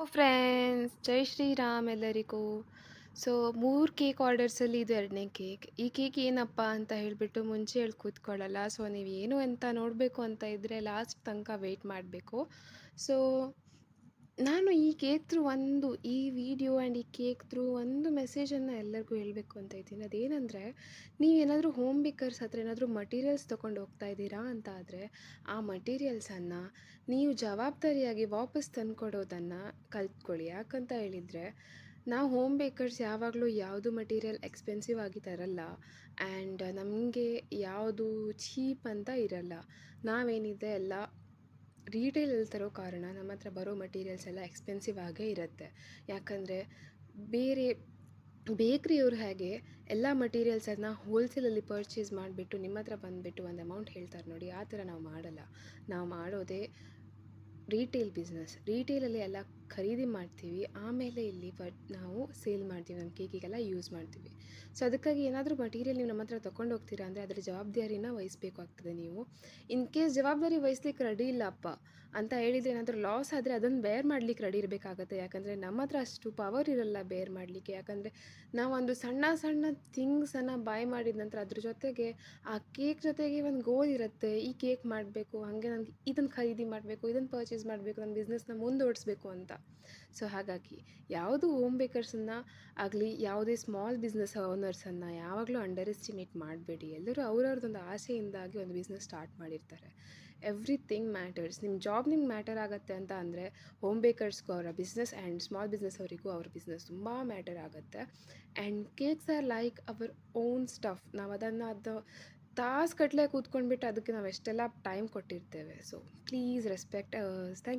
Friends, ಜೈ ಶ್ರೀರಾಮ್ ಎಲ್ಲರಿಗೂ. So 3 cake ಆರ್ಡರ್ಸಲ್ಲಿ ಇದು 2ನೇ ಕೇಕ್. ಈ ಕೇಕ್ ಏನಪ್ಪ ಅಂತ ಹೇಳಿಬಿಟ್ಟು ಮುಂಚೆ ಹೇಳಿ ಕೂತ್ಕೊಳ್ಳಲ್ಲ. ಸೊ ನೀವು ಏನು ಅಂತ ನೋಡಬೇಕು ಅಂತ ಇದ್ದರೆ ಲಾಸ್ಟ್ ತನಕ ವೆಯ್ಟ್ ಮಾಡಬೇಕು. ಸೊ ನಾನು ಈ ಕೇಕ್ ಥ್ರೂ ಈ ವಿಡಿಯೋ ಆ್ಯಂಡ್ ಈ ಕೇಕ್ ಥ್ರೂ ಒಂದು ಮೆಸೇಜನ್ನು ಎಲ್ಲರಿಗೂ ಹೇಳಬೇಕು ಅಂತ ಇದ್ದೀನಿ. ಅದೇನೆಂದರೆ, ನೀವೇನಾದರೂ ಹೋಮ್ ಬೇಕರ್ಸ್ ಹತ್ರ ಏನಾದರೂ ಮಟೀರಿಯಲ್ಸ್ ತೊಗೊಂಡು ಹೋಗ್ತಾ ಇದ್ದೀರಾ ಅಂತ ಆದರೆ, ಆ ಮಟೀರಿಯಲ್ಸನ್ನು ನೀವು ಜವಾಬ್ದಾರಿಯಾಗಿ ವಾಪಸ್ ತಂದುಕೊಡೋದನ್ನು ಕಲ್ತ್ಕೊಳ್ಳಿ. ಯಾಕಂತ ಹೇಳಿದರೆ, ನಾವು ಹೋಮ್ ಬೇಕರ್ಸ್ ಯಾವಾಗಲೂ ಯಾವುದು ಮಟೀರಿಯಲ್ ಎಕ್ಸ್ಪೆನ್ಸಿವ್ ಆಗಿ ತರಲ್ಲ ಆ್ಯಂಡ್ ನಮಗೆ ಯಾವುದು ಚೀಪ್ ಅಂತ ಇರಲ್ಲ. ನಾವೇನಿದೆ ಎಲ್ಲ ರೀಟೇಲಲ್ಲಿ ತರೋ ಕಾರಣ ನಮ್ಮ ಹತ್ರ ಬರೋ ಮಟೀರಿಯಲ್ಸ್ ಎಲ್ಲ ಎಕ್ಸ್ಪೆನ್ಸಿವ್ ಆಗೇ ಇರುತ್ತೆ. ಯಾಕಂದರೆ ಬೇರೆ ಬೇಕ್ರಿಯವ್ರು ಹೇಗೆ ಎಲ್ಲ ಮಟೀರಿಯಲ್ಸನ್ನು ಹೋಲ್ಸೇಲಲ್ಲಿ ಪರ್ಚೇಸ್ ಮಾಡಿಬಿಟ್ಟು ನಿಮ್ಮ ಹತ್ರ ಬಂದುಬಿಟ್ಟು ಒಂದು ಅಮೌಂಟ್ ಹೇಳ್ತಾರೆ ನೋಡಿ, ಆ ಥರ ನಾವು ಮಾಡಲ್ಲ. ನಾವು ಮಾಡೋದೇ ರೀಟೇಲ್ ಬಿಸ್ನೆಸ್. ರೀಟೇಲಲ್ಲಿ ಎಲ್ಲ ಖರೀದಿ ಮಾಡ್ತೀವಿ, ಆಮೇಲೆ ಇಲ್ಲಿ ನಾವು ಸೇಲ್ ಮಾಡ್ತೀವಿ, ನಮ್ಮ ಕೇಕಿಗೆಲ್ಲ ಯೂಸ್ ಮಾಡ್ತೀವಿ. ಸೊ ಅದಕ್ಕಾಗಿ ಏನಾದರೂ ಮಟೀರಿಯಲ್ ನೀವು ನಮ್ಮ ಹತ್ರ ತೊಗೊಂಡು ಹೋಗ್ತೀರಾ ಅಂದರೆ ಅದರ ಜವಾಬ್ದಾರಿನ ವಹಿಸಬೇಕಾಗ್ತದೆ ನೀವು. ಇನ್ ಕೇಸ್ ಜವಾಬ್ದಾರಿ ವಹಿಸ್ಲಿಕ್ಕೆ ರೆಡಿ ಇಲ್ಲಪ್ಪ ಅಂತ ಹೇಳಿದರೆ, ಏನಾದರೂ ಲಾಸ್ ಆದರೆ ಅದನ್ನು ಬೇರ್ ಮಾಡಲಿಕ್ಕೆ ರೆಡಿ ಇರಬೇಕಾಗತ್ತೆ. ಯಾಕಂದರೆ ನಮ್ಮ ಹತ್ರ ಅಷ್ಟು ಪವರ್ ಇರಲ್ಲ ಬೇರ್ ಮಾಡಲಿಕ್ಕೆ. ಯಾಕಂದರೆ ನಾವೊಂದು ಸಣ್ಣ ಸಣ್ಣ ಥಿಂಗ್ಸನ್ನು ಬೈ ಮಾಡಿದ ನಂತರ ಅದ್ರ ಜೊತೆಗೆ ಆ ಕೇಕ್ ಜೊತೆಗೆ ಒಂದು ಗೋಲ್ ಇರುತ್ತೆ. ಈ ಕೇಕ್ ಮಾಡಬೇಕು, ಹಾಗೆ ನನಗೆ ಇದನ್ನು ಖರೀದಿ ಮಾಡಬೇಕು, ಇದನ್ನು ಪರ್ಚೇಸ್ ಮಾಡಬೇಕು, ನನ್ನ ಬಿಸ್ನೆಸ್ನ ಮುಂದೋಡಿಸ್ಬೇಕು ಅಂತ. ಸೊ ಹಾಗಾಗಿ ಯಾವುದು ಹೋಮ್ ಬೇಕರ್ಸನ್ನು ಆಗಲಿ, ಯಾವುದೇ ಸ್ಮಾಲ್ ಬಿಸ್ನೆಸ್ ಓನರ್ಸನ್ನು ಯಾವಾಗಲೂ ಅಂಡರ್ ಎಸ್ಟಿಮೇಟ್ ಮಾಡಬೇಡಿ. ಎಲ್ಲರೂ ಅವ್ರವ್ರದ್ದೊಂದು ಆಸೆಯಿಂದಾಗಿ ಒಂದು ಬಿಸ್ನೆಸ್ ಸ್ಟಾರ್ಟ್ ಮಾಡಿರ್ತಾರೆ. Everything matters. ನಿಮ್ಮ ಜಾಬ್ ನಿಮ್ಗೆ ಮ್ಯಾಟರ್ ಆಗುತ್ತೆ ಅಂತ ಅಂದರೆ, ಹೋಮ್ ಬೇಕರ್ಸ್ಗೂ ಅವರ ಬಿಸ್ನೆಸ್ ಆ್ಯಂಡ್ ಸ್ಮಾಲ್ ಬಿಸ್ನೆಸ್ ಅವರಿಗೂ ಅವ್ರ ಬಿಸ್ನೆಸ್ ತುಂಬ ಮ್ಯಾಟರ್ ಆಗುತ್ತೆ. And cakes are like our own stuff. ನಾವು ಅದು ತಾಸು ಗಟ್ಟಲೆ ಕೂತ್ಕೊಂಡ್ಬಿಟ್ಟು ಅದಕ್ಕೆ ನಾವು ಎಷ್ಟೆಲ್ಲ ಟೈಮ್ ಕೊಟ್ಟಿರ್ತೇವೆ. So please respect. ಥ್ಯಾಂಕ್